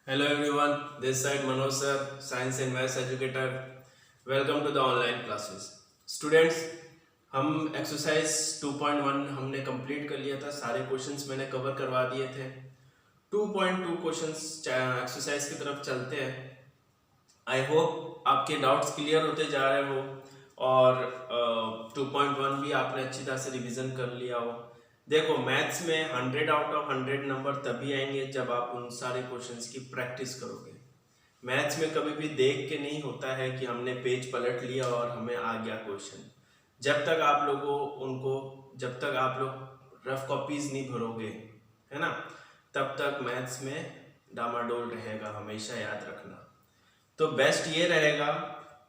Hello everyone, this side Manoj sir, Science and Maths educator. Welcome to the online classes. Students, हम exercise 2.1 हमने complete कर लिया था, सारे क्वेश्चंस मैंने कवर करवा दिए थे। 2.2 क्वेश्चंस एक्सरसाइज की तरफ चलते हैं। आई होप आपके डाउट्स क्लियर होते जा रहे हो और 2.1 भी आपने अच्छी तरह से रिवीजन कर लिया हो। देखो, मैथ्स में 100 आउट ऑफ 100 नंबर तभी आएंगे जब आप उन सारे क्वेश्चंस की प्रैक्टिस करोगे। मैथ्स में कभी भी देख के नहीं होता है कि हमने पेज पलट लिया और हमें आ गया क्वेश्चन। जब तक आप लोग रफ कॉपीज नहीं भरोगे, है ना, तब तक मैथ्स में डामाडोल रहेगा, हमेशा याद रखना। तो बेस्ट ये रहेगा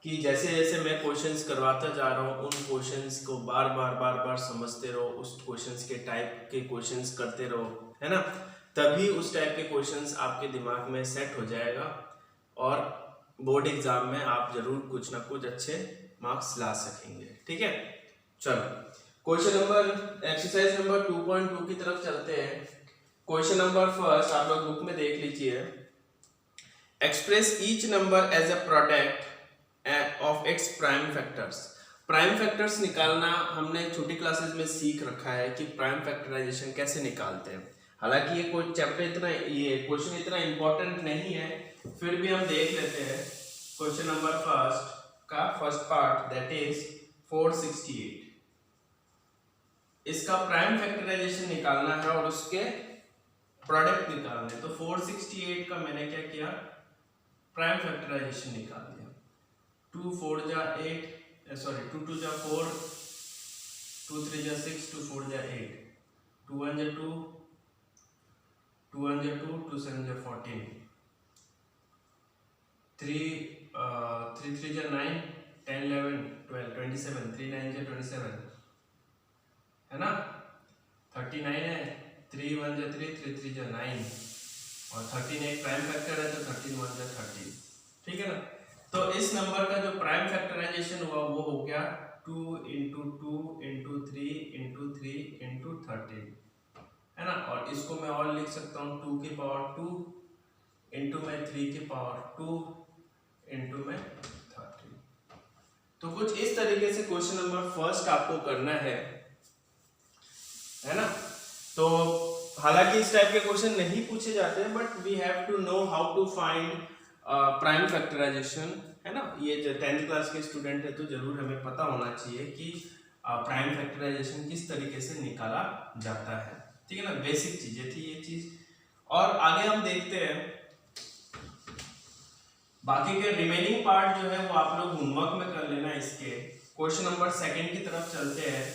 कि जैसे जैसे मैं क्वेश्चंस करवाता जा रहा हूँ, उन क्वेश्चंस को बार बार समझते रहो, उस क्वेश्चंस के टाइप के क्वेश्चंस करते रहो, है ना। तभी उस टाइप के क्वेश्चंस आपके दिमाग में सेट हो जाएगा और बोर्ड एग्जाम में आप जरूर कुछ ना कुछ अच्छे मार्क्स ला सकेंगे। ठीक है, चलो क्वेश्चन नंबर एक्सरसाइज नंबर 2.2 की तरफ चलते हैं। क्वेश्चन नंबर फर्स्ट आप लोग बुक में देख लीजिए। Express each number as a product of its prime factors। Prime factors निकालना हमने छोटी क्लासेस में सीख रखा है कि प्राइम फैक्टराइजेशन कैसे निकालते हैं। हालांकि ये कोई चैप्टर ये क्वेश्चन इतना इंपॉर्टेंट नहीं है, फिर भी हम देख लेते हैं। क्वेश्चन नंबर फर्स्ट का फर्स्ट पार्ट दैट इज 468। इसका प्राइम फैक्टराइजेशन निकालना है और उसके प्रोडक्ट निकालने। तो 468 का मैंने क्या किया, प्राइम फैक्टराइजेशन निकाल दिया। 2 4 जा 8, सॉरी 2 2 जा 4, 2 3 जा 6, 2 4 जा 8, 2 1 जा 2, 2 1 जा 2, 2 7 जा 14, 3 3 जा 9, 10 11 12 27, 3 9 जा 27, है ना। 39 है, 3 1 जा 3, 3 3 जा 9 और 13 एक प्राइम फैक्टर है तो 13 1 जा 13। ठीक है ना। तो इस नंबर का जो प्राइम फैक्टराइजेशन हुआ वो हो गया 2 इंटू 2 इंटू 3 इंटू 3 इंटू 13, है ना। और इसको मैं और लिख सकता हूँ 2 की पावर 2 इंटू में 3 की पावर 2 इंटू में 13। तो कुछ इस तरीके से क्वेश्चन नंबर फर्स्ट आपको करना है ना। तो हालांकि इस टाइप के क्वेश्चन नहीं पूछे जाते हैं, but we have to know how to find prime factorization, है ना। ये जो 10th क्लास के स्टूडेंट है तो जरूर हमें पता होना चाहिए कि प्राइम फैक्टराइजेशन किस तरीके से निकाला जाता है। ठीक है ना, बेसिक चीजें थी ये चीज। और आगे हम देखते हैं बाकी के रिमेनिंग पार्ट जो है वो आप लोग होमवर्क में कर लेना। इसके क्वेश्चन नंबर सेकंड की तरफ चलते हैं,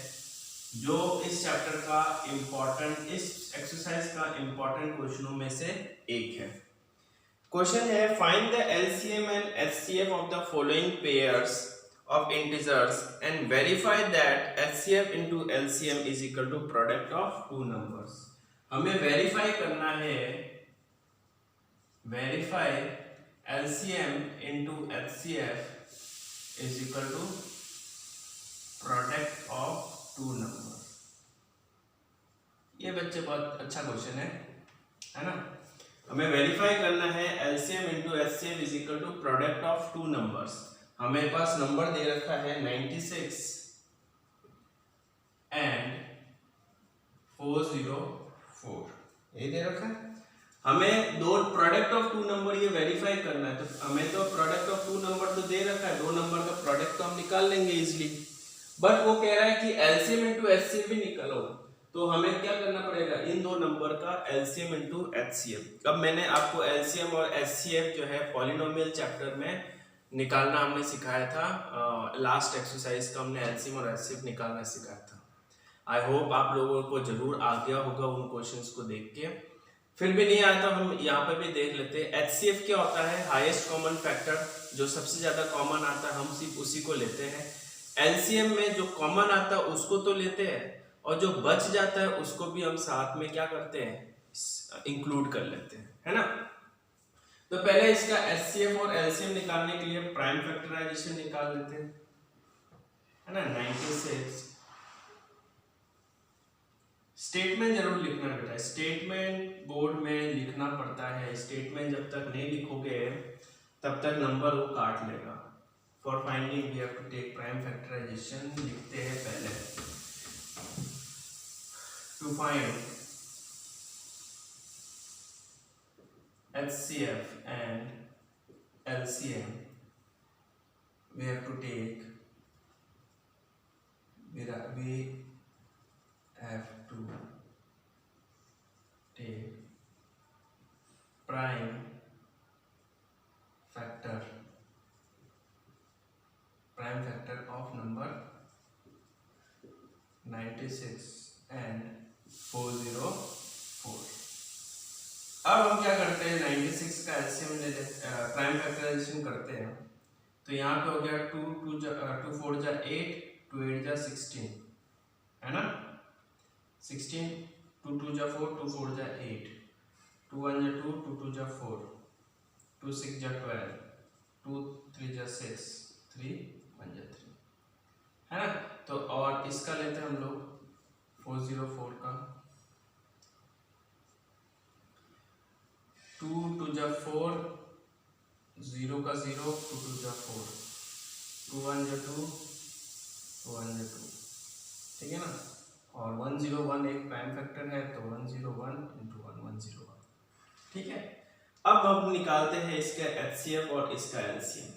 जो इस चैप्टर का इंपॉर्टेंट, इस एक्सरसाइज का इंपॉर्टेंट क्वेश्चनों में से एक है। क्वेश्चन है find the LCM and HCF of the following pairs of integers and verify that HCF into LCM is equal to product of two numbers. हमें वेरीफाई करना है, verify LCM into HCF is equal to product of two number. ये बच्चे बहुत अच्छा question है ना। हमें वेरीफाई करना है LCM into HCF is equal to product of two numbers. हमें पास नंबर दे रखा है 96 एंड 404, ये दे रखा है। हमें दो प्रोडक्ट ऑफ टू नंबर ये वेरीफाई करना है। तो हमें तो प्रोडक्ट ऑफ टू नंबर तो दे रखा है, दो नंबर का प्रोडक्ट तो हम निकाल लेंगे इजिली, बट वो कह रहा है कि एलसीएम इनटू एचसीएफ भी निकालो। तो हमें क्या करना पड़ेगा, इन दो नंबर का एलसीएम इनटू एचसीएफ। अब मैंने आपको एलसीएम और एचसीएफ जो है पॉलिनोमियल चैप्टर में निकालना हमने सिखाया था। लास्ट एक्सरसाइज का हमने एलसीएम और एचसीएफ निकालना सिखाया था। आई होप आप लोगों को जरूर आ गया होगा उन क्वेश्चंस को देख के। फिर भी नहीं आया तो हम यहाँ पे भी देख लेते हैं। एचसीएफ क्या होता है, हाईएस्ट कॉमन फैक्टर, जो सबसे ज्यादा कॉमन आता है हम सिर्फ उसी को लेते हैं। एलसीएम में जो कॉमन आता है उसको तो लेते हैं और जो बच जाता है उसको भी हम साथ में क्या करते हैं, इंक्लूड कर लेते हैं, है ना। तो पहले इसका एचसीएफ और एलसीएम निकालने के लिए प्राइम फैक्टराइजेशन निकाल लेते हैं, है ना। 96 स्टेटमेंट जरूर लिखना बेटा, स्टेटमेंट बोर्ड में लिखना पड़ता है। स्टेटमेंट जब तक नहीं लिखोगे तब तक नंबर वो काट लेगा। For finding we have to take prime factorization लिखते हैं पहले। To find HCF and LCM we have to take prime factor of number 96 and 404। अब हम क्या करते हैं, 96 का एलसीएम ले लेते, प्राइम फैक्टराइजेशन करते हैं। तो यहाँ पे हो गया 2 4 जा 8, 2 8 जा 16, है ना 16, 2 2 जा 4, 2 4 जा 8, 2 1 जा 2, 2 2 जा 4, 2 6 जा 12, 2 3 जा 6, 3 1 जा 3, है ना। तो और इसका लेते हैं हम लोग 404 का, 2 2 जा 4, 0 का 0, 2 2 जा 4, 2 1 जा 2, 2 1 जा 2, ठीक है ना। और 101 एक प्राइम फैक्टर है, तो 101 into 1 101, ठीक है। अब हम निकालते हैं इसका HCF और इसका LCM।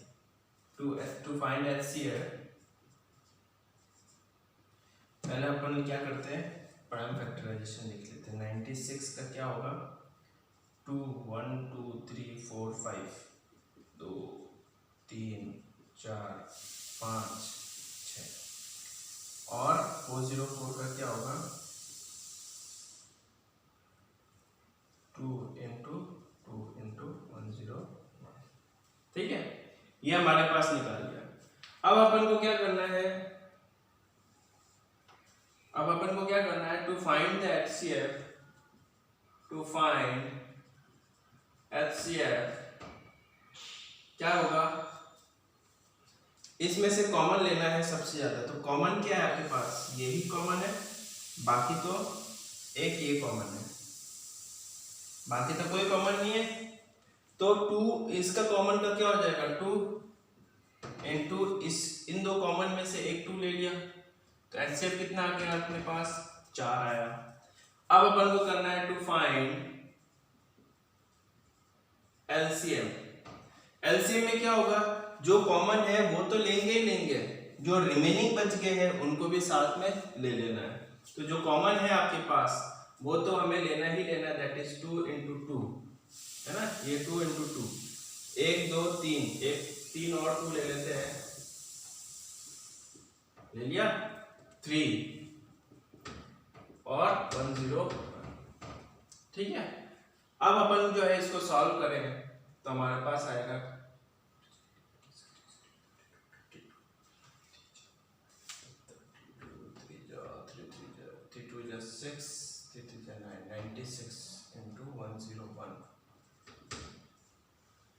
टू फाइंड HCF पहले अपन क्या करते हैं, प्राइम फैक्टराइजेशन लिख लेते हैं। 96 का क्या होगा, 2 1 2 3 4 5, 2 3 4 5 6, और 404 का क्या होगा, 2 into 2 into 101, ठीक है। ये हमारे पास निकाल लिया। अब अपन को क्या करना है, टू फाइंड द HCF, क्या होगा, इसमें से कॉमन लेना है सबसे ज्यादा। तो कॉमन क्या है आपके पास, यही कॉमन है, बाकी तो एक ये कॉमन है, बाकी तो कोई कॉमन नहीं है। तो 2 इसका कॉमन का क्या हो जाएगा, 2 into इन दो कॉमन में से एक 2 ले लिया, तो HCF कितना आ गया अपने पास, 4 आया। अब अपन को करना है टू फाइंड LCM। LCM में क्या होगा, जो कॉमन है वो तो लेंगे ही लेंगे, जो रिमेनिंग बच गए हैं उनको भी साथ में ले लेना है। तो जो कॉमन है आपके पास वो तो हमें लेना ही लेना है, दैट इज 2 into 2, है ना। ये 2 into 2, 1 2 3, एक 3 और 2 ले लेते हैं, ले लिया 3 और 101, ठीक है। अब अपन जो है इसको सॉल्व करें तो हमारे पास आएगा 6, 3 3 9, 96 into 101,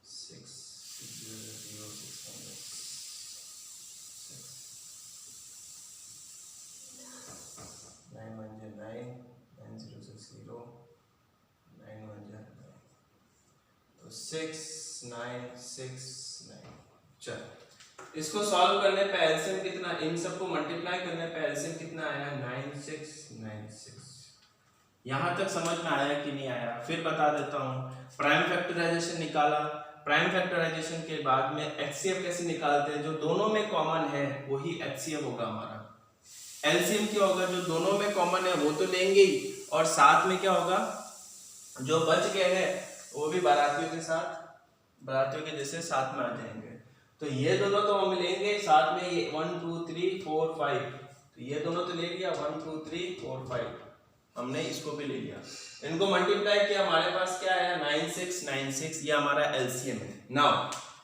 6 0 6 9 1 9, 9 0 6 0, 9 1 9, तो 6 9 6 9। चल इसको सॉल्व करने पे एलसीएम कितना, इन सबको मल्टीप्लाई करने पे एलसीएम कितना आया, 9696। यहां तक समझ में आया कि नहीं आया, फिर बता देता हूं। प्राइम फैक्टराइजेशन निकाला, प्राइम फैक्टराइजेशन के बाद में एचसीएफ कैसे निकालते हैं, जो दोनों में कॉमन है वही एचसीएफ होगा हमारा। एलसीएम क्या होगा, जो दोनों में कॉमन है वो तो लेंगे ही, और साथ में क्या होगा, जो बच गए हैं वो भी बारातियों के साथ, बारातियों के जैसे साथ में आ जाएंगे। तो ये दोनों तो हम लेंगे साथ में, ये 1 2 3 4 5, तो ये दोनों तो ले लिया, 1 2 3 4 5 हमने इसको भी ले लिया, इनको मल्टीप्लाई किया, हमारे पास क्या आया 9696, ये हमारा एलसीएम है। Now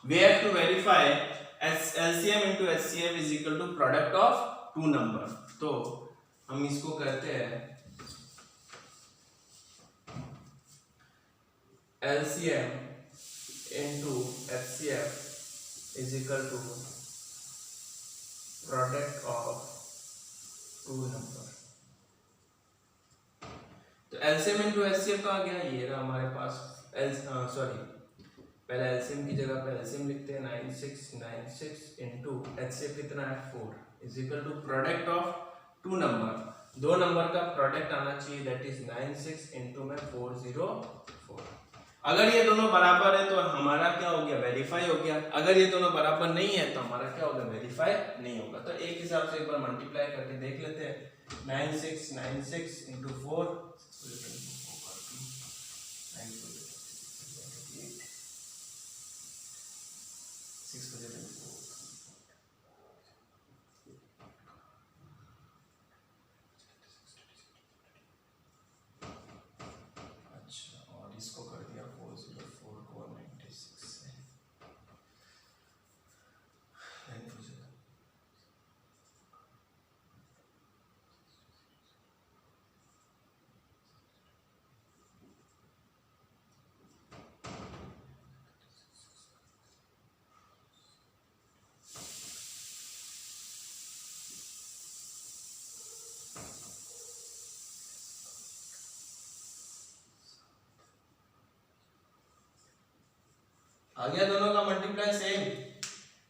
we have to verify LCM into HCF is equal to product of two number. तो हम इसको कहते हैं LCM into HCF is equal to product of two number। LCM into HCF कहाँ गया, ये रहा हमारे पास पहले एलसीएम की जगह पे एलसीएम लिखते हैं 9696 इनटू एचसीएफ कितना है 4 is equal to product of two number, दो नंबर का प्रोडक्ट आना चाहिए दैट इज 96 इनटू में 404। अगर ये दोनों बराबर है तो हमारा क्या हो गया, वेरीफाई हो गया। अगर ये दोनों बराबर नहीं है तो हमारा क्या होगा, वेरीफाई नहीं होगा। तो एक हिसाब से एक बार मल्टीप्लाई करके देख लेते हैं, 9696 इनटू 4 इसको कर दिया 404 को 96 से आ गया दोनों का मल्टीप्लाई सेम।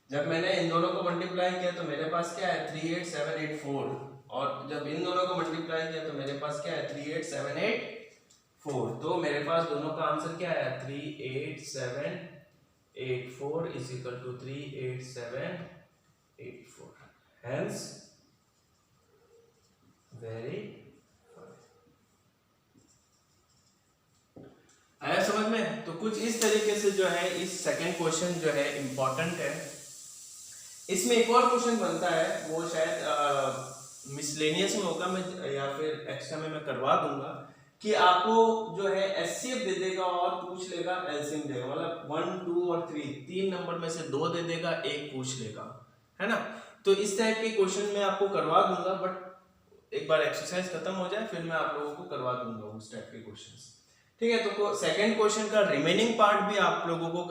जब मैंने इन दोनों को मल्टीप्लाई किया तो मेरे पास क्या है 38784, और जब इन दोनों को मल्टीप्लाई किया तो मेरे पास क्या है 38784। तो मेरे पास दोनों का आंसर क्या है 38784 is equal to 38784। Hence very आया समझ में। तो कुछ इस तरीके से जो है इस सेकंड क्वेश्चन जो है इंपॉर्टेंट है। इसमें एक और क्वेश्चन बनता है, वो शायद मिसलेनियस में होगा, मैं या फिर एक्स्ट्रा में मैं करवा दूंगा, कि आपको जो है एचसीएफ दे देगा और पूछ लेगा एलसीएम देगा, मतलब 1 2 और 3 तीन नंबर में से 2 दे देगा, एक पूछ लेगा, है ना। तो इस टाइप के क्वेश्चन मैं आपको करवा दूंगा, बट एक बार एक्सरसाइज खत्म हो जाए फिर मैं आप लोगों को करवा दूंगा उस टाइप के क्वेश्चंस। ठीक है, तो सेकंड क्वेश्चन का रिमेनिंग पार्ट भी आप लोगों को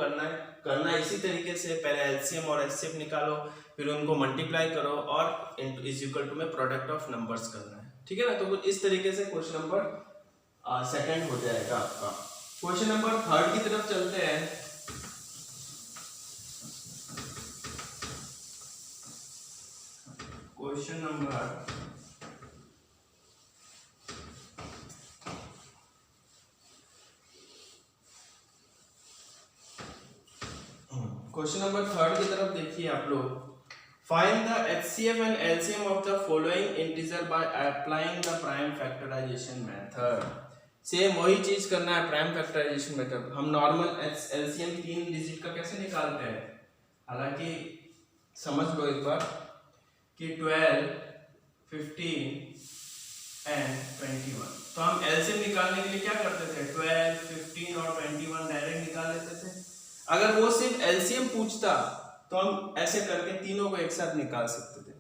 करना इसी तरीके से। पहले एलसीएम और एचसीएफ निकालो, फिर उनको मल्टीप्लाई करो और इज इक्वल टू में प्रोडक्ट ऑफ नंबर्स करना है। ठीक है ना। तो कुछ इस तरीके से क्वेश्चन नंबर सेकंड हो जाएगा आपका। क्वेश्चन नंबर थर्ड की तरफ चलते हैं। क्वेश्चन नंबर थर्ड की तरफ देखिए आप लोग। Find the HCF and LCM of the following integer by applying the prime factorization method. Same वही चीज करना है, प्राइम फैक्टराइजेशन मेथड। हम नॉर्मल एलसीएम 3 डिजिट का कैसे निकालते हैं, हालांकि समझ लो एक बार कि 12 15 एंड 21। तो हम एलसीएम निकालने के लिए क्या करते थे, 12 15 और 21 डायरेक्ट निकाल लेते थे। अगर वो सिर्फ एलसीएम पूछता तो हम ऐसे करके तीनों को एक साथ निकाल सकते थे,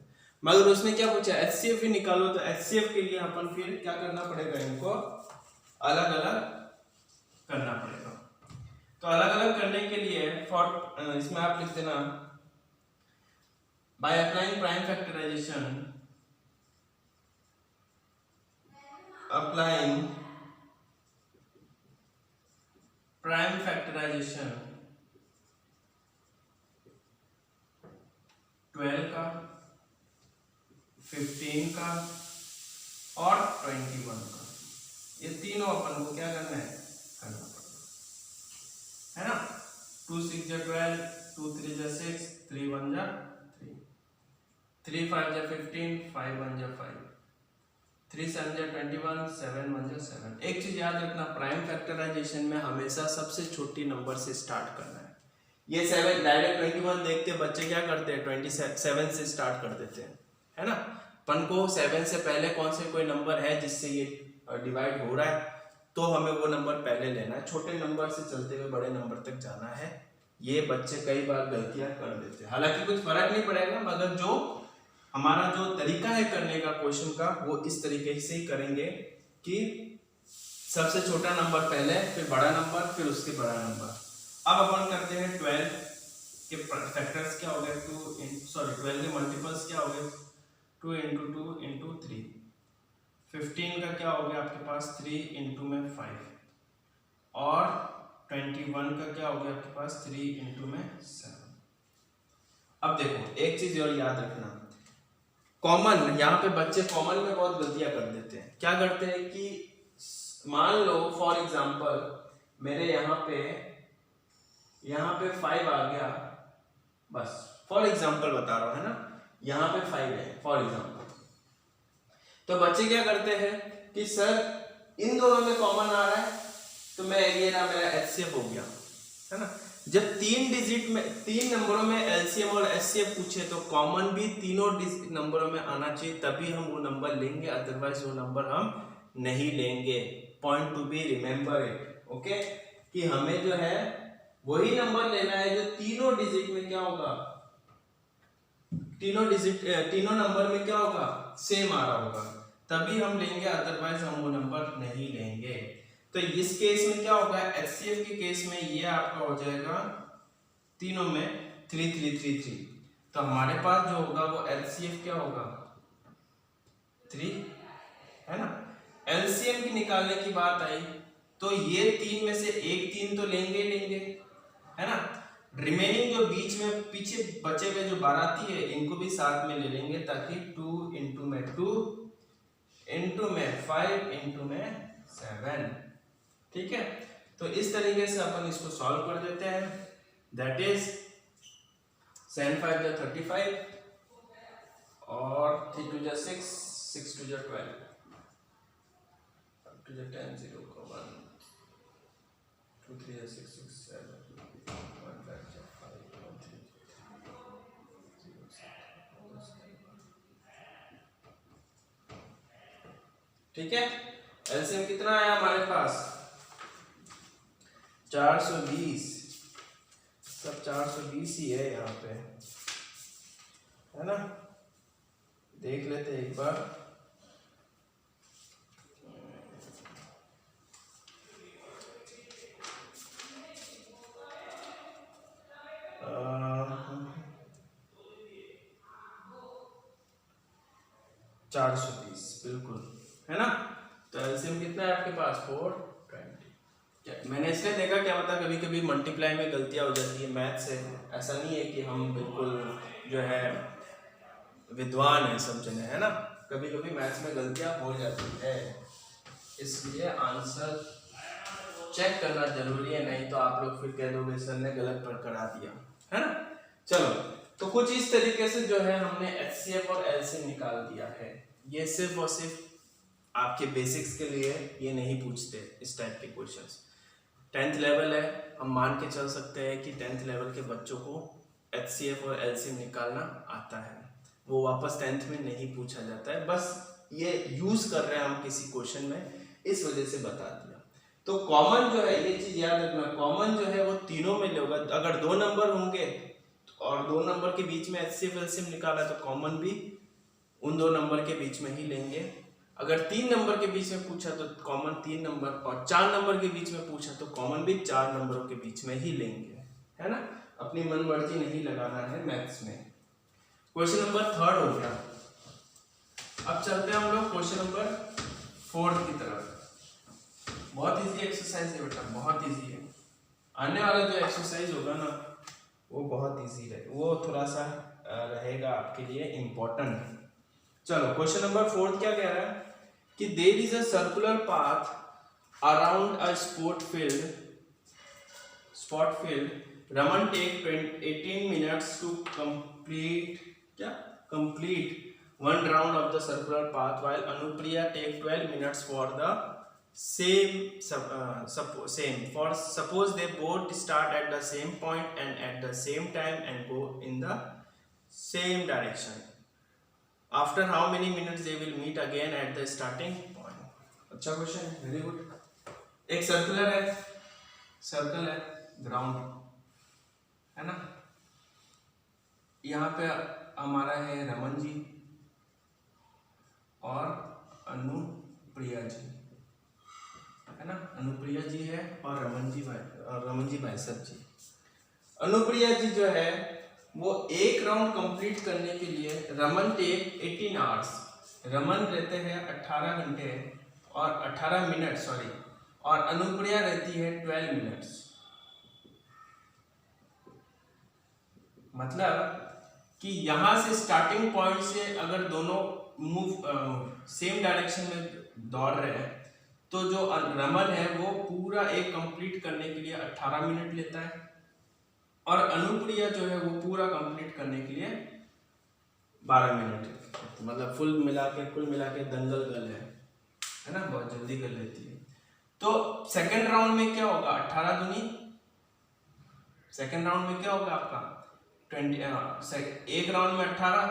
मगर उसने क्या पूछा एचसीएफ ही निकालो। तो एचसीएफ के लिए अपन फिर क्या करना पड़ेगा, इनको अलग अलग करना पड़ेगा। तो अलग अलग करने के लिए फॉर इसमें आप लिख देना by applying prime factorization, applying prime factorization 12 का 15 का और 21 का, ये तीनों अपन को क्या करना है, करना पड़ेगा, है ना। 2 6 जा 12, 2 3 जा 6, 3 1 जा 3, 3 5 जा 15, 5 1 जा 5, 3 7 जा 21, 7 1 जा 7। एक चीज याद रखना, प्राइम फैक्टराइजेशन में हमेशा सबसे छोटी नंबर से स्टार्ट करना है। ये 7 डायरेक्ट 21 देखते बच्चे क्या करते हैं 27 से स्टार्ट कर देते हैं, है ना। अपन को 7 से पहले कौन से कोई नंबर है जिससे ये डिवाइड हो रहा है, तो हमें वो नंबर पहले लेना है। छोटे नंबर से चलते हुए बड़े नंबर तक जाना है। ये बच्चे कई बार गलतियां कर देते हैं, हालांकि कुछ फर्क नहीं पड़ेगा, मगर जो हमारा जो तरीका है करने का क्वेश्चन का, वो इस तरीके से ही करेंगे कि सबसे छोटा नंबर पहले, फिर बड़ा नंबर, फिर उसके बड़ा नंबर। अब अपन करते हैं 12 के फैक्टर्स क्या हो गए, 12 के मल्टीपल्स क्या हो गए, 2 × 2 × 3, 15 का क्या हो गया आपके पास 3 इंटू में 5 और 21 का क्या हो गया आपके पास 3 इंटू में 7। अब देखो एक चीज और याद रखना, कॉमन, यहाँ पे बच्चे कॉमन में बहुत गलतियां कर देते हैं। क्या करते हैं कि मान लो फॉर एग्जांपल मेरे यहाँ पे 5 आ गया, बस फॉर एग्जांपल बता रहा हूँ, है ना, यहाँ पे 5 है फॉर एग्जांपल। तो बच्चे क्या करते हैं कि सर इन दोनों में कॉमन आ रहा है तो मैं ये ना मेरा एचसीएफ हो गया, है ना। जब 3 नंबरों में एलसीएम और एचसीएफ पूछे तो कॉमन भी तीनों नंबरों में आना चाहिए, तभी हम वो नंबर लेंगे, अदरवाइज वो नंबर हम नहीं लेंगे। Point to be remember it, okay, कि हमें जो है वही नंबर लेना है जो तीनों डिजिट में क्या होगा, तीनों नंबर में क्या होगा, सेम आ रहा होगा, तभी हम लेंगे, अदरवाइज हम वो नंबर नहीं लेंगे। तो इस केस में क्या होगा, एचसीएफ के केस में ये आपका हो जाएगा तीनों में 3 3 3 3। तो हमारे पास जो होगा वो एलसीएफ क्या होगा 3, है ना। एलसीएम की निकालने की बात आई तो ये 3 में से एक 3 तो लेंगे लेंगे, है ना। रिमेनिंग जो बीच में पीछे बचे हुए जो बाराती है इनको भी साथ में ले लेंगे, ताकि 2 इंटू में 2 इंटू में 5 इंटू में 7, ठीक है। तो इस तरीके से अपन इसको सॉल्व कर देते हैं। दैट इज 7 5 जा 35 और 3 2 जा 6 6 2 जा 12 2 जा 10 0 को 1 2 3 जा 6 6 7 1 5 जा 5 1 3 0 ठीक है। एलसीएम कितना आया हमारे पास 420, सब 420 ही है यहाँ पे, है ना। देख लेते एक बार, चार 420 बिल्कुल, है ना। तो एलसीएम कितना है आपके पास 420। मैंने इसलिए देखा, क्या पता कभी कभी मल्टीप्लाई में गलतियां हो जाती है मैथ से, ऐसा नहीं है कि हम बिल्कुल जो है विद्वान है सब जने, है ना, कभी कभी मैथ्स में गलतियां हो जाती है, इसलिए आंसर चेक करना जरूरी है, नहीं तो आप लोग फिर कह दोगे सर ने गलत पर करा दिया, है ना। चलो, तो कुछ इस तरीके से जो है हमने एचसीएफ और एलसीएम निकाल दिया है। ये सिर्फ और सिर्फ आपके बेसिक्स के लिए, ये नहीं पूछते इस टाइप के क्वेश्चंस। 10th लेवल है, हम मान के चल सकते हैं कि 10th लेवल के बच्चों को एचसीएफ और एलसीएम निकालना आता है, वो वापस 10th में नहीं पूछा जाता है, बस ये यूज कर रहे हैं हम किसी क्वेश्चन में, इस वजह से बता दिया। तो कॉमन जो है, ये चीज याद रखना, कॉमन जो है वो तीनों में होगा। अगर 2 नंबर होंगे और 2 नंबर के बीच में एचसीएफ एलसीएम निकाला तो कॉमन भी उन 2 नंबर के बीच में ही लेंगे। अगर 3 नंबर के बीच में पूछा तो कॉमन 3 नंबर, और 4 नंबर के बीच में पूछा तो कॉमन भी 4 नंबरों के बीच में ही लेंगे, है ना। अपनी मनमर्जी नहीं लगाना है मैथ्स में। क्वेश्चन नंबर 3 हो गया। अब चलते हैं हम लोग क्वेश्चन नंबर 4 की तरफ। बहुत इजी एक्सरसाइज है बेटा, बहुत इजी है। आने वाला जो एक्सरसाइज होगा ना वो बहुत इजी है, वो थोड़ा सा रहेगा आपके लिए इम्पोर्टेंट। चलो, क्वेश्चन नंबर 4 क्या कह रहा है कि there is a circular path around a sport field, Raman take 18 minutes to complete one round of the circular path, while Anupriya take 12 minutes for the suppose they both start at the same point and at the same time and go in the same direction. After how many minutes they will meet again at the starting point? अच्छा question है, very good. एक circular है, circle है, ground, है ना। यहाँ पे हमारा है रमन जी और अनुप्रिया जी, है ना। अनुप्रिया जी है और रमन जी भाई साहब जी। अनुप्रिया जी जो है वो एक राउंड कंप्लीट करने के लिए, रमन टेक 18 आवर्स, रमन रहते हैं 18 घंटे और 18 मिनट सॉरी, और अनुप्रिया रहती है 12 मिनट्स। मतलब कि यहाँ से स्टार्टिंग पॉइंट से अगर दोनों सेम डायरेक्शन में दौड़ रहे हैं तो जो रमन है वो पूरा एक कंप्लीट करने के लिए 18 मिनट लेता है, और अनुप्रिया जो है वो पूरा कंप्लीट करने के लिए 12 मिनट। मतलब कुल मिला के दंगल गर्ल है ना, बहुत जल्दी कर लेती है। तो सेकंड राउंड में क्या होगा, 18 दूनी, सेकंड राउंड में क्या होगा आपका 20, एक राउंड में 18,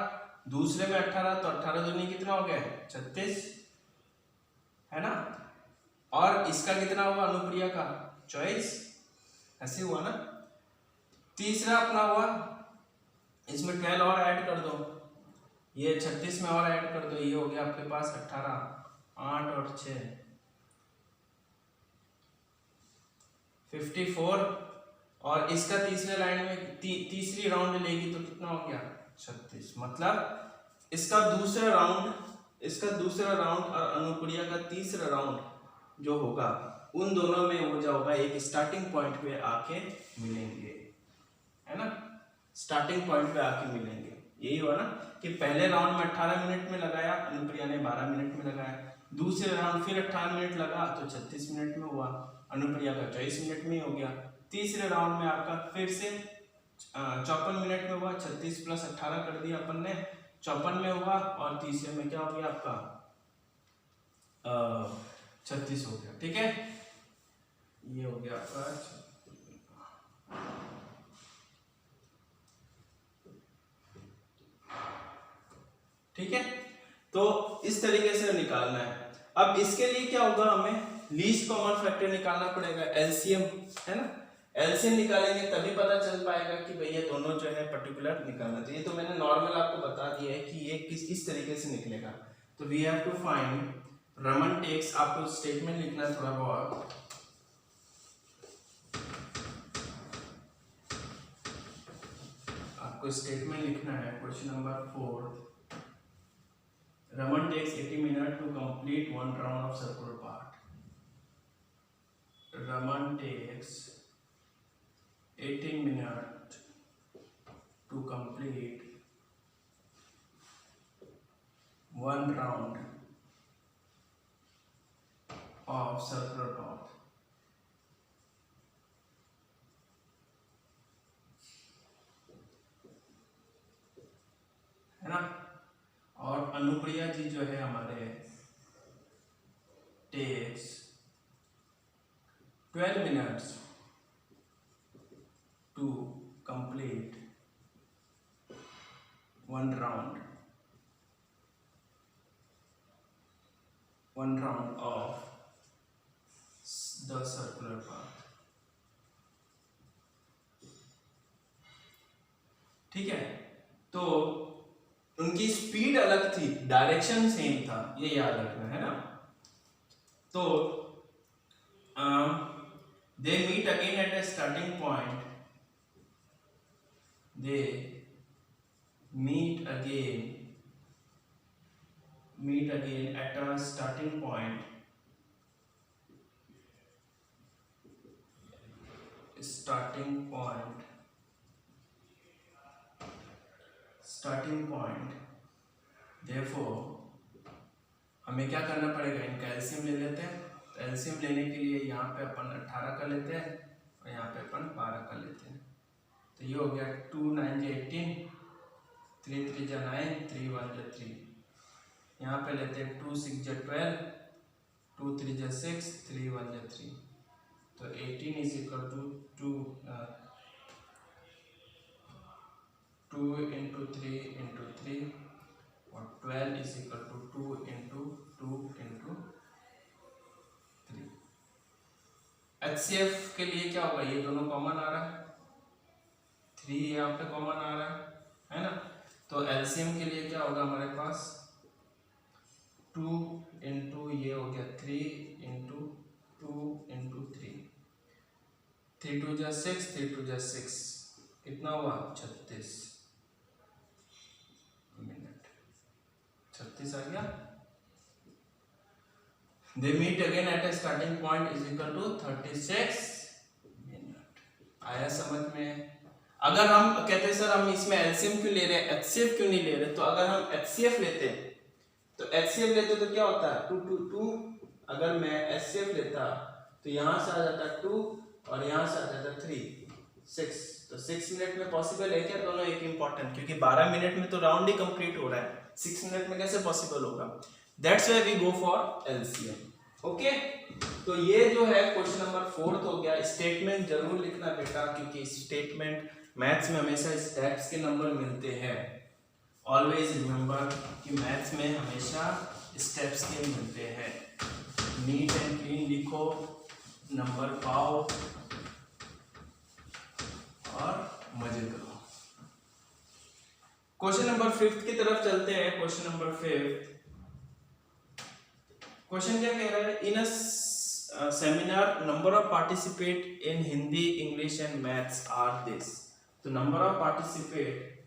दूसरे में 18, तो 18 दूनी कितना हो गया 36, है ना। और इसका कितना हुआ अनुप्रिया का 24, ऐसे हुआ ना। तीसरा अपना हुआ, इसमें 12 और ऐड कर दो, ये 36 में और ऐड कर दो, ये हो गया आपके पास 18, 8 और 6 54, और इसका तीसरे लाइन में तीसरी राउंड लेगी तो कितना हो गया 36। मतलब इसका दूसरा राउंड और अनुप्रिया का तीसरा राउंड जो होगा उन दोनों में हो जाएगा एक स्टार्टिंग पॉइंट पे आके मिलेंगे, है ना। स्टार्टिंग पॉइंट पे आके मिलेंगे, यही हुआ ना कि पहले राउंड में 18 मिनट में लगाया, अनुप्रिया ने 12 मिनट में लगाया, दूसरे राउंड फिर 18 मिनट लगा तो 36 मिनट में हुआ, अनुप्रिया का 24 मिनट में हो गया। तीसरे राउंड में आपका फिर से 54 मिनट में हुआ, 36 + 18 कर दिया अपन ने, 54 में हुआ, और तीसरे में क्या हो गया आपका 36 हो गया। ठीक है, ये हो गया आपका। ठीक है, तो इस तरीके से निकालना है। अब इसके लिए क्या होगा, हमें लीस्ट कॉमन फैक्टर निकालना पड़ेगा, एलसीएम, है ना। एलसीएम निकालेंगे तभी पता चल पाएगा कि भैया दोनों जो है पर्टिकुलर निकालना चाहिए। तो मैंने नॉर्मल आपको बता दिया है कि ये किस तरीके से निकलेगा। तो we have to find Raman takes, आपको स्टेटमेंट लिखना है थोड़ा बहुत, आपको स्टेटमेंट लिखना है question number 4। Raman takes 80 minutes to complete one round of circular part. Raman takes 18 minutes to complete one round of circular path. है ना। और अनुप्रिया जी जो है हमारे takes 12 minutes to complete one round of the circular path। ठीक है, तो उनकी स्पीड अलग थी, डायरेक्शन सेम था, ये याद रखना है ना। तो they meet again at a starting point, they meet again at a starting point, therefore हमें क्या करना पड़ेगा, इनका एलसीएम ले लेते हैं। तो एलसीएम लेने के लिए यहाँ पे अपन 18 कर लेते हैं और यहाँ पे अपन 12 कर लेते हैं। तो ये हो गया 2 9 18, 3 3 9, 3 1 3। यहाँ पे लेते हैं 2 6 12, 2 3 6, 3 1 3। तो 18 is equal to 2 into 3 into 3, और 12 is equal to 2 into 2 into 3। HCF के लिए क्या होगा, ये दोनों कॉमन आ रहा है, 3 यहाँ पे कॉमन आ रहा है ना। तो एलसीएम के लिए क्या होगा हमारे पास 2 इंटू ये हो गया 3 इंटू 2 इंटू 3, 3 2 जा 6, 3 2 जा 6, कितना हुआ 36 मिनट। 36 आ गया। They meet again at a starting point is equal to 36 minute. आया समझ में? अगर हम कहते हैं सर हम इसमें एलसीएम क्यों ले रहे हैं, एचसीएफ क्यों नहीं ले रहे, तो अगर हम एचसीएफ लेते तो एचसीएफ लेते तो क्या होता है 2 2 2। अगर मैं एचसीएफ लेता तो यहाँ से आ जाता 2 और यहाँ से आ जाता 3 6। तो 6 मिनट में पॉसिबल है क्या? दोनों एक इंपॉर्टेंट, क्योंकि 12 मिनट में तो राउंड ही कंप्लीट हो रहा है, 6 मिनट में कैसे पॉसिबल होगा? That's why we go for LCM. Okay, तो ये जो है क्वेश्चन नंबर 4 हो गया। स्टेटमेंट जरूर लिखना बेटा, क्योंकि स्टेटमेंट मैथ्स में हमेशा स्टेप्स के नंबर मिलते हैं। ऑलवेज रिमेंबर कि मैथ्स में हमेशा स्टेप्स के मिलते हैं। नीट एंड क्लीन लिखो, नंबर पाओ और मजे करो। क्वेश्चन नंबर 5 की तरफ चलते हैं। क्वेश्चन नंबर 5, क्वेश्चन क्या कह रहा है? In a seminar number of participate in Hindi, English and maths are this. तो number of participate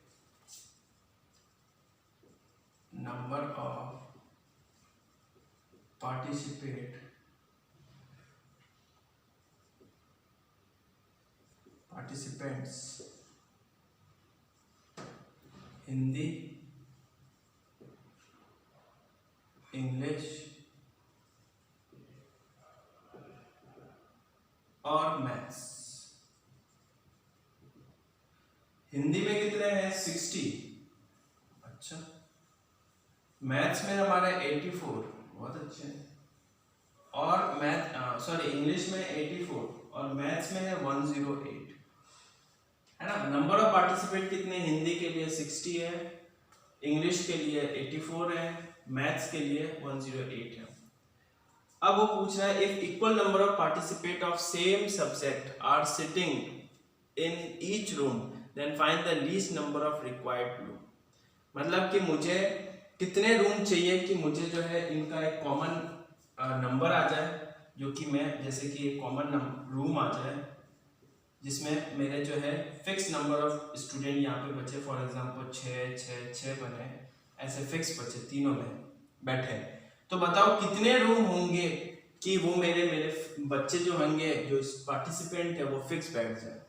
participants Hindi, English और मैथ्स। हिंदी में कितने हैं? 60। अच्छा, मैथ्स में हमारे 84, बहुत अच्छे। और इंग्लिश में 84 और मैथ्स में है 108, है ना। नंबर ऑफ पार्टिसिपेट कितने? हिंदी के लिए 60 है, इंग्लिश के लिए 84 है, मैथ्स के लिए 108 है। अब वो पूछ रहा है if equal number of participate of same subject are sitting in each room then find the least number of required room. मतलब कि मुझे कितने रूम चाहिए कि मुझे जो है इनका एक कॉमन नंबर आ जाए, जो कि मैं जैसे कि एक कॉमन रूम आ जाए जिसमें मेरे जो है फिक्स नंबर ऑफ स्टूडेंट यहाँ पे बचे। फॉर एग्जांपल 6 6 6 बने, ऐसे फिक्स बचे, तीनों में बैठे। तो बताओ कितने रूम होंगे कि वो मेरे बच्चे जो होंगे, जो पार्टिसिपेंट है, वो फिक्स बैठ जाए।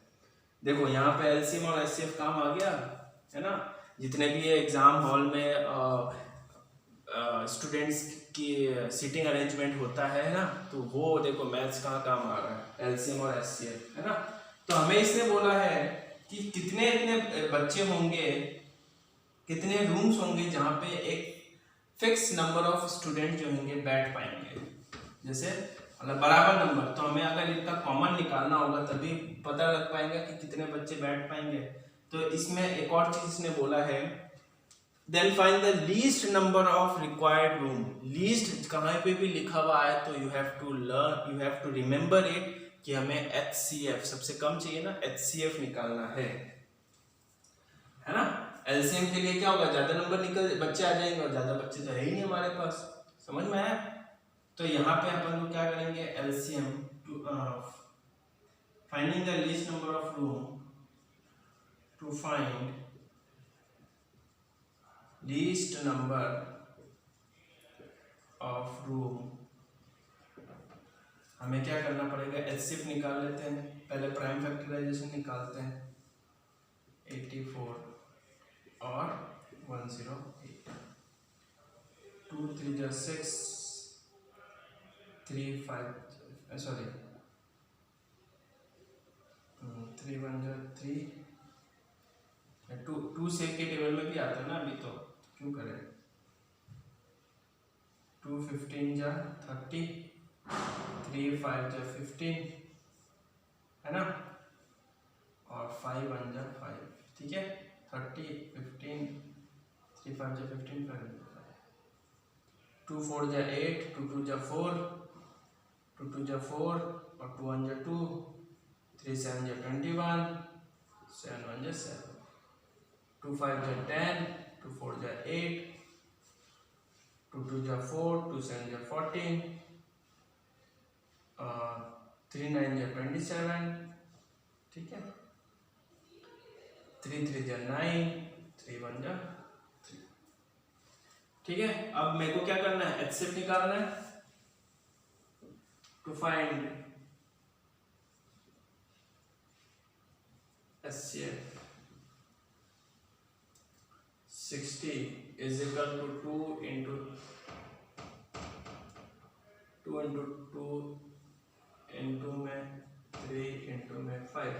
देखो यहाँ पे एलसीएम और एचसीएफ काम आ गया, है ना। जितने भी एग्जाम हॉल में स्टूडेंट्स की सीटिंग अरेंजमेंट होता है ना, तो वो देखो मैथ्स कहाँ काम आ रहा है, एलसीएम और एचसीएफ, है ना। तो हमें इसने बोला है कि कितने इतने बच्चे होंगे, कितने रूम्स होंगे जहाँ पे एक फिक्स नंबर ऑफ स्टूडेंट जो होंगे बैठ पाएंगे। जैसे मतलब बराबर नंबर, तो हमें अगर इनका कॉमन निकालना होगा तभी पता लग पाएगा कि कितने बच्चे बैठ पाएंगे। तो इसमें एक और चीज इसने बोला है, then find the least number of required room. Least कहीं पे भी लिखा हुआ है तो you have to remember it कि हमें एचसीएफ सबसे कम चाहिए ना, एचसीएफ निकालना है ना। एलसीएम के लिए क्या होगा, ज्यादा नंबर बच्चे आ जाएंगे और ज्यादा बच्चे तो है ही नहीं हमारे पास। समझ में आया? तो यहाँ पे अपन लोग क्या करेंगे, LCM finding the least number of room to find least number of room. हमें क्या करना पड़ेगा, एचसीएफ निकाल लेते हैं। पहले प्राइम फैक्टराइजेशन निकालते हैं, 84 और 108, 2 3 जा 6, 3 5 सॉरी 3 1 जा 3, 2 से के टेबल में भी आता है ना अभी, तो क्यों करें। 2 15 जा 30, 3 5 जा 15, है ना, और 5 1 जा 5, ठीक है। 30 15 3 5 जा 15, 2 4 जा 8, 2 2 जा 4, 2 2 जा 4 और 2 1 जा 2, 3 7 जा 21, 7 1 जा 7, 2 5 जा 10, 2 4 जा 8, 2 2 जा 4, 2 7 जा 14, 3 9 जा 27, ठीक है। 3 3 जा 9, 3 1 जा 3। ठीक है, अब मेरे को क्या करना है, HCF निकालना है। To find HCF 60 is equal to 2 into 2 into में 3 into में 5,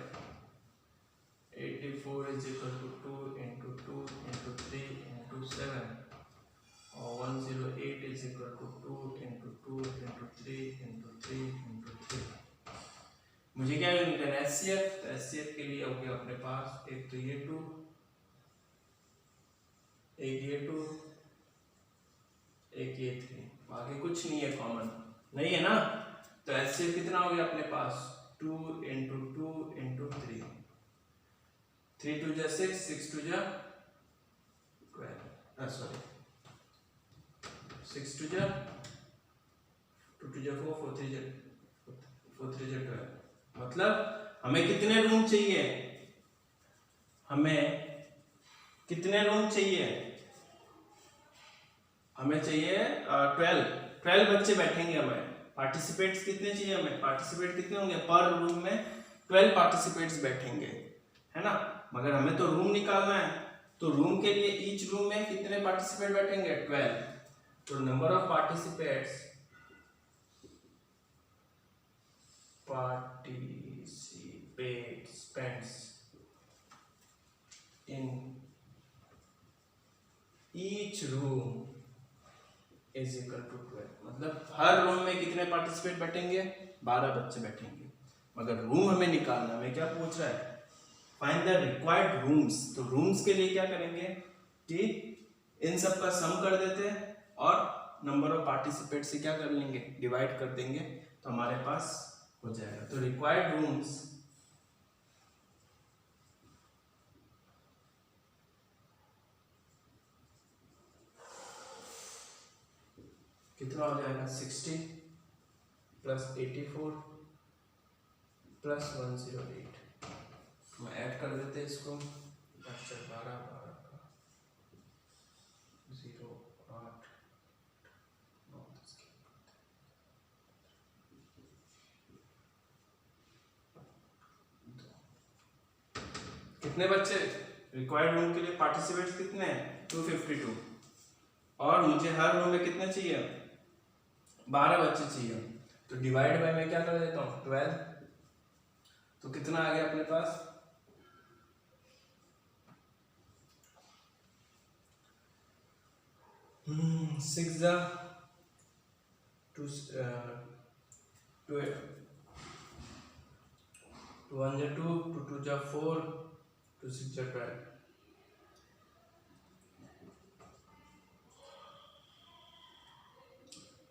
84 is equal to 2 into 2 into 3 into 7, और 108 is equal to 2 into 2 into 3 into 3 into 3। मुझे क्या निकालना है, HCF। तो HCF के लिए हो गया अपने पास एक तो ये 2, एक ये 2, एक ये 3, बाकी कुछ नहीं है, कॉमन नहीं है ना। तो HCF कितना हो गया अपने पास, 2 into 2 into 3, 3 2 जा 6, 6 2 जा 12, सॉरी 6 2 जा 2 2 जा 4, 4 3 जा 12। मतलब हमें कितने रूम चाहिए, हमें कितने रूम चाहिए, हमें चाहिए 12 बच्चे बैठेंगे। हमें पार्टिसिपेट्स कितने चाहिए, हमें पार्टिसिपेट कितने होंगे, पर रूम में 12 पार्टिसिपेट्स बैठेंगे, है ना। मगर हमें तो रूम निकालना है, तो रूम के लिए ईच रूम में कितने पार्टिसिपेट बैठेंगे, 12। तो number of participates in each room is equal to 12। मतलब हर रूम में कितने पार्टिसिपेट बैठेंगे, 12 बच्चे बैठेंगे। मगर रूम हमें निकालना, हमें क्या पूछ रहा है, फाइंड द रिक्वायर्ड रूम्स। तो रूम्स के लिए क्या करेंगे कि इन सब का सम कर देते हैं और नंबर ऑफ पार्टिसिपेट से क्या कर लेंगे, डिवाइड कर देंगे, तो हमारे पास हो जाएगा। तो रिक्वायर्ड रूम्स कितना हो जाएगा, 60 प्लस 84 प्लस 108। तो ऐड कर देते हैं इसको, 12 12 0 8 9 10 कितने बच्चे रिक्वायर्ड रूम के लिए पार्टिसिपेट्स कितने हैं, 252, और मुझे हर रूम में कितने चाहिए, 12 बच्चे चाहिए। तो डिवाइड बाय मैं क्या कर देता हूँ, 12। तो कितना आ गया अपने पास, 6 जा 2 2 1 जा 2 2 2 जा 4 2 6 जा 12,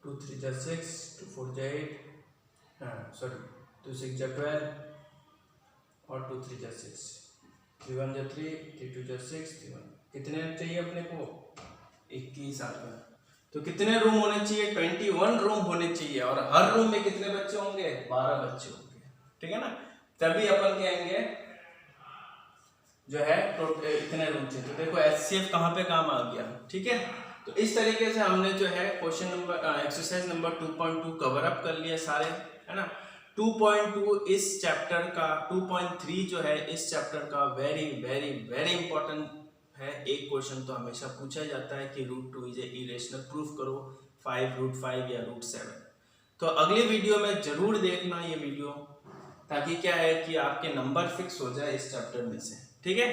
2 3 जा 6 2 4 जा 8, सॉरी 2 6 जा 12 और 2 3 जा 6, 3 1 जा 3 3 2 जा 6 3 1। कितने चाहिए अपने को, 21 आ गया। तो कितने रूम होने चाहिए, 21 रूम होने चाहिए, और हर रूम में कितने बच्चे होंगे, 12 बच्चे होंगे, ठीक है ना। तभी अपन कहेंगे जो है इतने रूम चाहिए। तो देखो HCF कहाँ पे काम आ गया, ठीक है। तो इस तरीके से हमने जो है question number exercise number 2.2 cover up कर लिया सारे, है ना। 2.2 इस चैप्टर का, 2.3 जो है इस चैप्टर का वेरी वेरी वेरी इंपॉर्टेंट है। एक क्वेश्चन तो हमेशा पूछा जाता है कि √2 इज इरेशनल, प्रूफ करो 5 √5 या √7। तो अगली वीडियो में जरूर देखना ये वीडियो, ताकि क्या है कि आपके नंबर फिक्स हो जाए इस चैप्टर में से, ठीक है।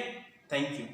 Thank you.